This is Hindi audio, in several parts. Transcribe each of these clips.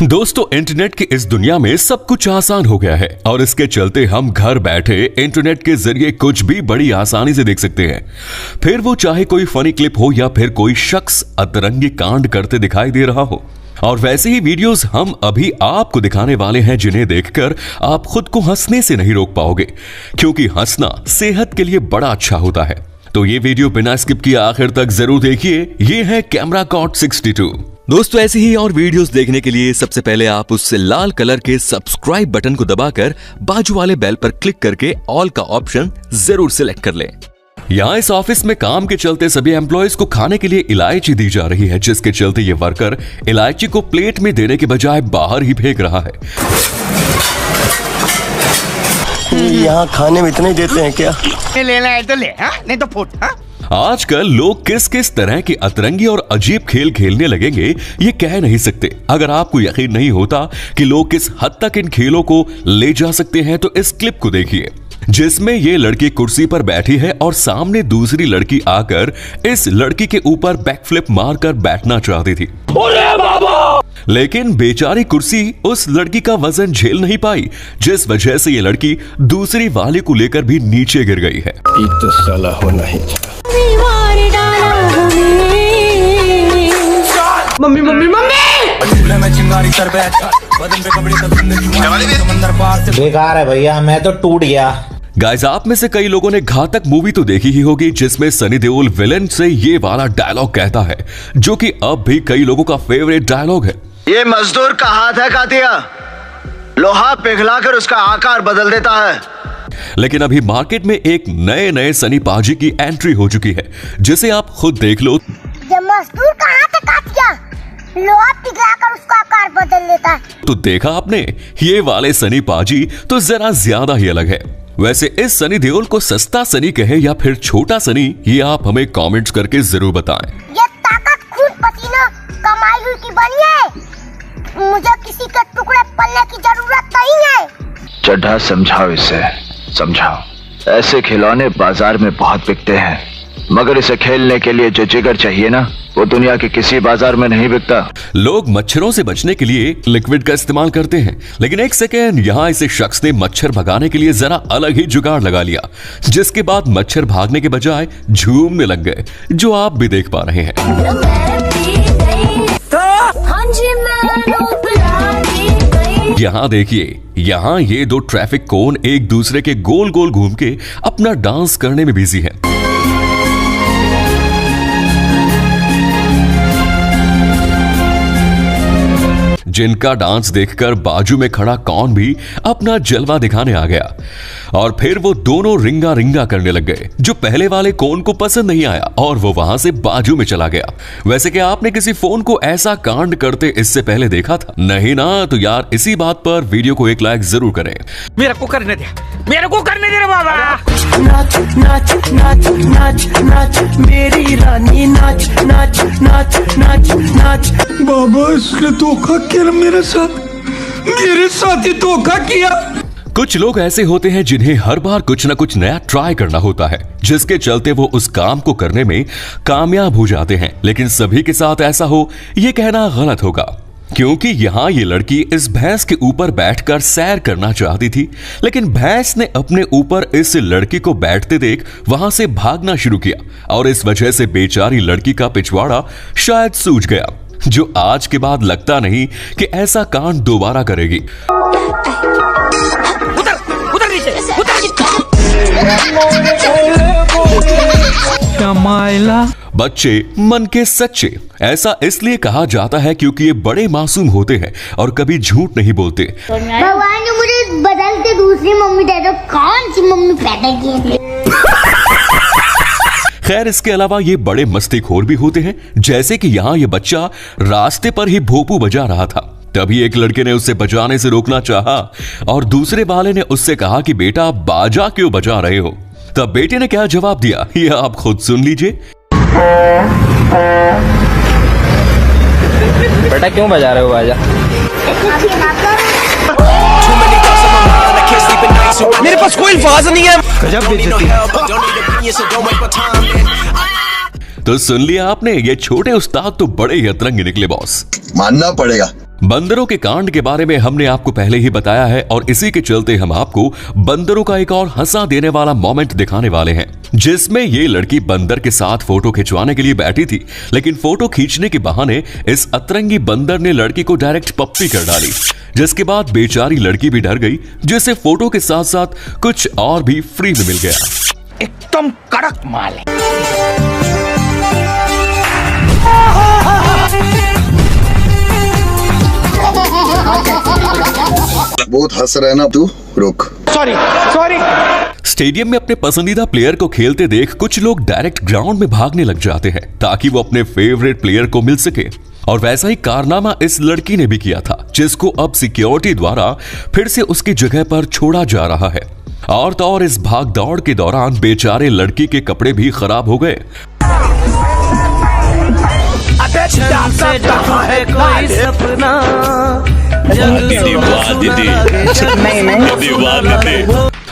दोस्तों, इंटरनेट की इस दुनिया में सब कुछ आसान हो गया है और इसके चलते हम घर बैठे इंटरनेट के जरिए कुछ भी बड़ी आसानी से देख सकते हैं। फिर वो चाहे कोई फनी क्लिप हो या फिर कोई शख्स अतरंगी कांड करते दिखाई दे रहा हो। और वैसे ही वीडियोस हम अभी आपको दिखाने वाले हैं जिन्हें देखकर आप खुद को हंसने से नहीं रोक पाओगे, क्योंकि हंसना सेहत के लिए बड़ा अच्छा होता है। तो ये वीडियो बिना स्किप किए आखिर तक जरूर देखिए। ये है कैमरा कॉट 62। दोस्तों, ऐसी ही और वीडियोस देखने के लिए सबसे पहले आप उस लाल कलर के सब्सक्राइब बटन को दबाकर बाजू वाले बेल पर क्लिक करके ऑल का ऑप्शन जरूर सिलेक्ट कर लें। यहाँ इस ऑफिस में काम के चलते सभी एम्प्लॉयज को खाने के लिए इलायची दी जा रही है, जिसके चलते ये वर्कर इलायची को प्लेट में देने के बजाय बाहर ही फेंक रहा है। यहाँ खाने में इतने ही देते हैं क्या? लेना है तो ले, नहीं तो फुट। आजकल लोग किस किस तरह की अतरंगी और अजीब खेल खेलने लगेंगे ये कह नहीं सकते। अगर आपको यकीन नहीं होता कि लोग किस हद तक इन खेलों को ले जा सकते हैं तो इस क्लिप को देखिए, जिसमें ये लड़की कुर्सी पर बैठी है और सामने दूसरी लड़की आकर इस लड़की के ऊपर बैकफ्लिप मारकर बैठना चाहती थी। लेकिन बेचारी कुर्सी उस लड़की का वजन झेल नहीं पाई, जिस वजह से ये लड़की दूसरी वाले को लेकर भी नीचे गिर गई है। तो साला होना ही मम्मी मम्मी मम्मी बेकार है भैया, मैं तो टूट गया। गाइस, आप में से कई लोगों ने घातक मूवी तो देखी ही होगी, जिसमें सनी देओल विलेन से ये वाला डायलॉग कहता है, जो कि अब भी कई लोगों का फेवरेट डायलॉग है। ये मजदूर का हाथ है कातिया, लोहा पिघलाकर उसका आकार बदल देता है। लेकिन अभी मार्केट में एक नए सनी पाजी की एंट्री हो चुकी है, जिसे आप खुद देख लो। ये मजदूर का हाथ है कातिया, लोहा पिघलाकर उसका आकार बदल देता है। तो देखा आपने, ये वाले सनी पाजी तो जरा ज्यादा ही अलग है। वैसे इस सनी देओल को सस्ता सनी कहे या फिर छोटा सनी, ये आप हमें कमेंट्स करके जरूर बताएं। ये ताकत खून पसीना कमाई हुई की बनी है, मुझे किसी के टुकड़े पलने की जरूरत नहीं है। चड्ढा, समझाओ इसे, समझाओ। ऐसे खिलौने बाजार में बहुत बिकते हैं, मगर इसे खेलने के लिए जो जिगर चाहिए ना, वो दुनिया के किसी बाजार में नहीं बिकता। लोग मच्छरों से बचने के लिए लिक्विड का इस्तेमाल करते हैं, लेकिन एक सेकेंड, यहाँ इस शख्स ने मच्छर भगाने के लिए जरा अलग ही जुगाड़ लगा लिया, जिसके बाद मच्छर भागने के बजाय झूमने लग गए, जो आप भी देख पा रहे हैं। यहाँ देखिए, यहाँ ये दो ट्रैफिक कोन एक दूसरे के गोल गोल घूम के अपना डांस करने में बिजी है। जिनका डांस देखकर बाजू में खड़ा कौन भी अपना जलवा दिखाने आ गया, और फिर वो दोनों रिंगा रिंगा करने लग गए, जो पहले वाले कौन को पसंद नहीं आया और वो वहां से बाजू में चला गया। वैसे क्या आपने किसी फोन को ऐसा कांड करते इससे पहले देखा था? नहीं ना? तो यार इसी बात पर वीडियो को एक लाइक जरूर करें। मेरे को करने दे, मेरे को करने दे रे बाबा। नाच नाच नाच नाच नाच मेरी रानी, नाच नाच नाच नाच नाच। बाबा, इसने धोखा किया मेरे साथ ही धोखा किया। कुछ लोग ऐसे होते हैं जिन्हें हर बार कुछ न कुछ नया ट्राई करना होता है, जिसके चलते वो उस काम को करने में कामयाब हो जाते हैं। लेकिन सभी के साथ ऐसा हो ये कहना गलत होगा, क्योंकि यहाँ ये लड़की इस भैंस के ऊपर बैठकर सैर करना चाहती थी, लेकिन भैंस ने अपने ऊपर इस लड़की को बैठते देख वहां से भागना शुरू किया, और इस वजह से बेचारी लड़की का पिछवाड़ा शायद सूज गया, जो आज के बाद लगता नहीं कि ऐसा कांड दोबारा करेगी। उधर नीचे, बच्चे मन के सच्चे, ऐसा इसलिए कहा जाता है क्योंकि ये बड़े मासूम होते हैं और कभी झूठ नहीं बोलते। भगवान ने मुझे बदल के दूसरी मम्मी दे दो, कौन सी मम्मी पैदा की? खैर, इसके अलावा ये बड़े मस्तीखोर भी होते हैं, जैसे कि यहाँ ये बच्चा रास्ते पर ही भोपू बजा रहा था, तभी एक लड़के ने उससे बजाने से रोकना चाहा और दूसरे वाले ने उससे कहा कि बेटा बाजा क्यों बजा रहे हो? तब बेटे ने क्या जवाब दिया, ये आप खुद सुन लीजिए। बेटा क्यों बजा रहे हो बाजा? मेरे पास कोई अल्फाज नहीं है। गजब बेइज्जती। तो सुन लिया आपने, ये छोटे उस्ताद तो बड़े ही अतरंगी निकले बॉस, मानना पड़ेगा। बंदरों के कांड के बारे में हमने आपको पहले ही बताया है और इसी के चलते हम आपको बंदरों का एक और हंसा देने वाला मोमेंट दिखाने वाले हैं, जिसमें ये लड़की बंदर के साथ फोटो खिंचवाने के लिए बैठी थी, लेकिन फोटो खींचने के बहाने इस अतरंगी बंदर ने लड़की को डायरेक्ट पप्पी कर डाली, जिसके बाद बेचारी लड़की भी डर गई, जिसे फोटो के साथ साथ कुछ और भी फ्री में मिल गया। एकदम कड़क माल है। बहुत हंस रहा है ना तू, रुक। सॉरी। स्टेडियम में अपने पसंदीदा प्लेयर को खेलते देख कुछ लोग डायरेक्ट ग्राउंड में भागने लग जाते हैं ताकि वो अपने फेवरेट प्लेयर को मिल सके, और वैसा ही कारनामा इस लड़की ने भी किया था, जिसको अब सिक्योरिटी द्वारा फिर से उसकी जगह पर छोड़ा जा रहा है। और तो और इस भाग दौड़ के दौरान बेचारे लड़की के कपड़े भी खराब हो गए।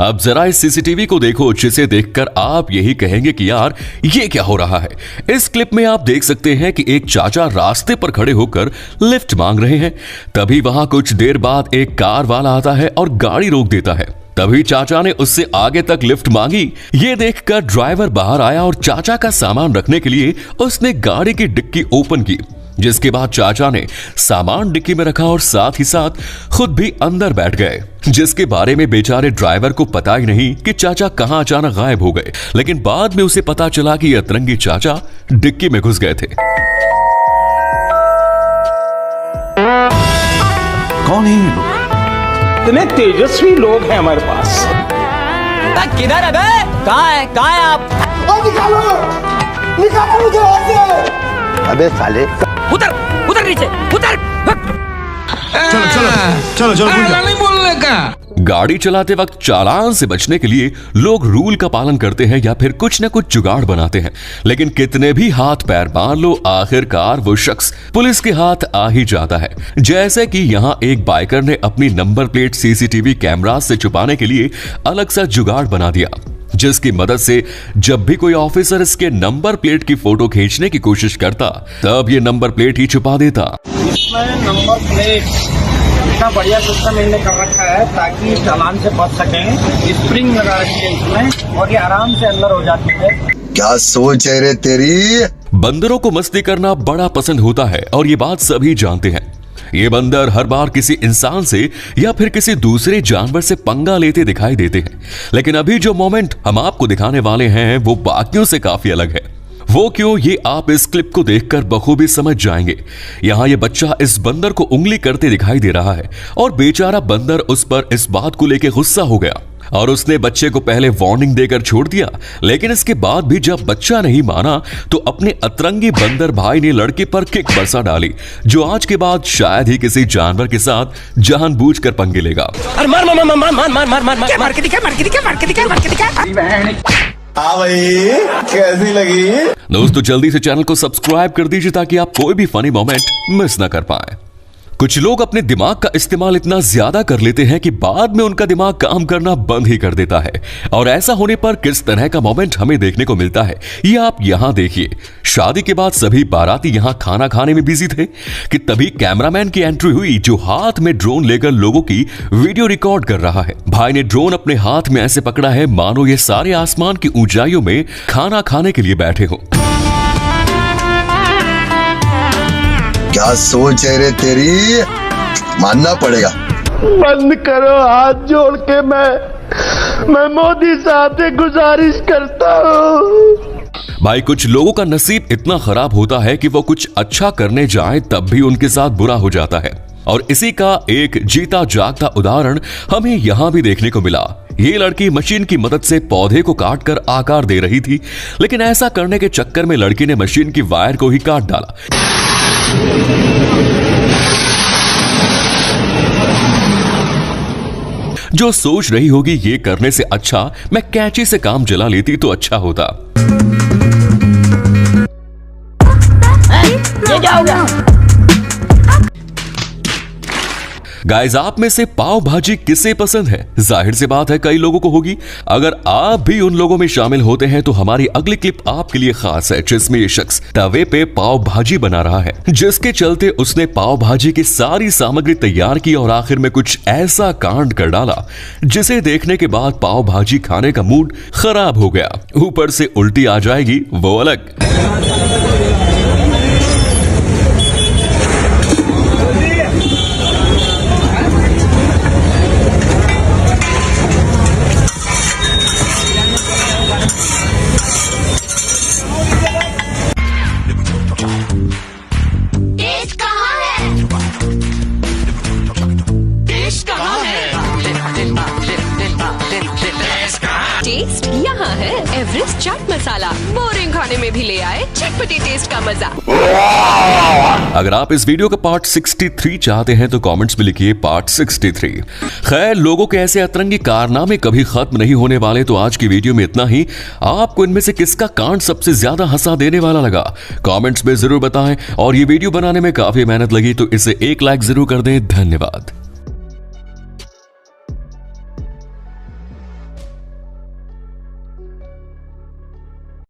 अब जरा इस सीसीटीवी को देखो, जिसे देखकर आप यही कहेंगे कि यार ये क्या हो रहा है। इस क्लिप में आप देख सकते हैं कि एक चाचा रास्ते पर खड़े होकर लिफ्ट मांग रहे हैं। तभी वहां कुछ देर बाद एक कार वाला आता है और गाड़ी रोक देता है। तभी चाचा ने उससे आगे तक लिफ्ट मांगी। ये देखकर ड्राइवर बाहर आया और चाचा का सामान रखने के लिए उसने गाड़ी की डिक्की ओपन की, जिसके बाद चाचा ने सामान डिक्की में रखा और साथ ही साथ खुद भी अंदर बैठ गए, जिसके बारे में बेचारे ड्राइवर को पता ही नहीं कि चाचा कहां अचानक गायब हो गए। लेकिन बाद में उसे पता चला कि अतरंगी चाचा डिक्की में घुस गए थे। कौन है ये लोग? इतने तेजस्वी लोग हैं हमारे पास। किधर है बे? कहाँ है आप? अबे साले, उतर नीचे, उतर। चलो नहीं बोलने का। गाड़ी चलाते वक्त चालान से बचने के लिए लोग रूल का पालन करते हैं या फिर कुछ न कुछ जुगाड़ बनाते हैं, लेकिन कितने भी हाथ पैर मार लो, आखिरकार वो शख्स पुलिस के हाथ आ ही जाता है। जैसे कि यहाँ एक बाइकर ने अपनी नंबर प्लेट सीसीटीवी कैमरा से छुपाने के लिए अलग सा जुगाड़ बना दिया, जिसकी मदद से जब भी कोई ऑफिसर इसके नंबर प्लेट की फोटो खींचने की कोशिश करता, तब ये नंबर प्लेट ही छुपा देता। इसमें नंबर प्लेट इतना बढ़िया सिस्टम इन्होंने कर रखा है ताकि चालान से बच सकें। स्प्रिंग लगा रखी है इसमें और ये आराम से अंदर हो जाती है। क्या सोच है रे तेरी? बंदरों को मस्ती करना बड़ा पसंद होता है और ये बात सभी जानते हैं। ये बंदर हर बार किसी इंसान से या फिर किसी दूसरे जानवर से पंगा लेते दिखाई देते हैं, लेकिन अभी जो मोमेंट हम आपको दिखाने वाले हैं वो बाकियों से काफी अलग है। वो क्यों, ये आप इस क्लिप को देखकर बखूबी समझ जाएंगे। यहाँ ये बच्चा इस बंदर को उंगली करते दिखाई दे रहा है और बेचारा बंदर उस पर इस बात को लेकर गुस्सा हो गया और उसने बच्चे को पहले वार्निंग देकर छोड़ दिया, लेकिन इसके बाद भी जब बच्चा नहीं माना तो अपने अतरंगी बंदर भाई ने लड़के पर किक बरसा डाली, जो आज के बाद शायद ही किसी जानवर के साथ जानबूझकर पंगे लेगा। अरे मार मार मार मार मार मार मार मार मार के दिखा। हाँ भाई, कैसी लगी? दोस्तों जल्दी से चैनल को सब्सक्राइब कर दीजिए ताकि आप कोई भी फनी मोमेंट मिस ना कर पाए। कुछ लोग अपने दिमाग का इस्तेमाल इतना ज्यादा कर लेते हैं कि बाद में उनका दिमाग काम करना बंद ही कर देता है, और ऐसा होने पर किस तरह का मोमेंट हमें देखने को मिलता है ये आप यहां देखिए। शादी के बाद सभी बाराती यहां खाना खाने में बिजी थे कि तभी कैमरामैन की एंट्री हुई, जो हाथ में ड्रोन लेकर लोगों की वीडियो रिकॉर्ड कर रहा है। भाई ने ड्रोन अपने हाथ में ऐसे पकड़ा है मानो ये सारे आसमान की ऊंचाइयों में खाना खाने के लिए बैठे हो। क्या सोच है रे तेरी? मानना पड़ेगा। बंद करो हाथ जोड़ के, मैं मोदी साहब से गुजारिश करता हूँ। भाई कुछ लोगों का नसीब इतना खराब होता है कि वो कुछ अच्छा करने जाए तब भी उनके साथ बुरा हो जाता है, और इसी का एक जीता जागता उदाहरण हमें यहाँ भी देखने को मिला। ये लड़की मशीन की मदद से पौधे को काटकर आकार दे रही थी, लेकिन ऐसा करने के चक्कर में लड़की ने मशीन की वायर को ही काट डाला। जो सोच रही होगी ये करने से अच्छा मैं कैंची से काम चला लेती तो अच्छा होता। ये क्या हो गया? गाइस, आप में से पाव भाजी किसे पसंद है? जाहिर सी बात है कई लोगों को होगी। अगर आप भी उन लोगों में शामिल होते हैं तो हमारी अगली क्लिप आपके लिए खास है, जिसमें ये शख्स तवे पे पाव भाजी बना रहा है, जिसके चलते उसने पाव भाजी की सारी सामग्री तैयार की और आखिर में कुछ ऐसा कांड कर डाला जिसे देखने के बाद पाव भाजी खाने का मूड खराब हो गया। ऊपर से उल्टी आ जाएगी वो अलग। टेस्ट यहाँ है एवरेस्ट चाट मसाला। बोरिंग खाने में भी ले आए चटपटी टेस्ट का मजा। अगर आप इस वीडियो का पार्ट 63 चाहते हैं तो कमेंट्स में लिखिए पार्ट 63। खैर, लोगों के ऐसे अतरंगी कारनामे कभी खत्म नहीं होने वाले, तो आज की वीडियो में इतना ही। आपको इनमें से किसका कांड सबसे ज्यादा हंसा देने वाला लगा, कमेंट्स में जरूर बताएं। और ये वीडियो बनाने में काफी मेहनत लगी, तो इसे एक लाइक जरूर कर दें। धन्यवाद।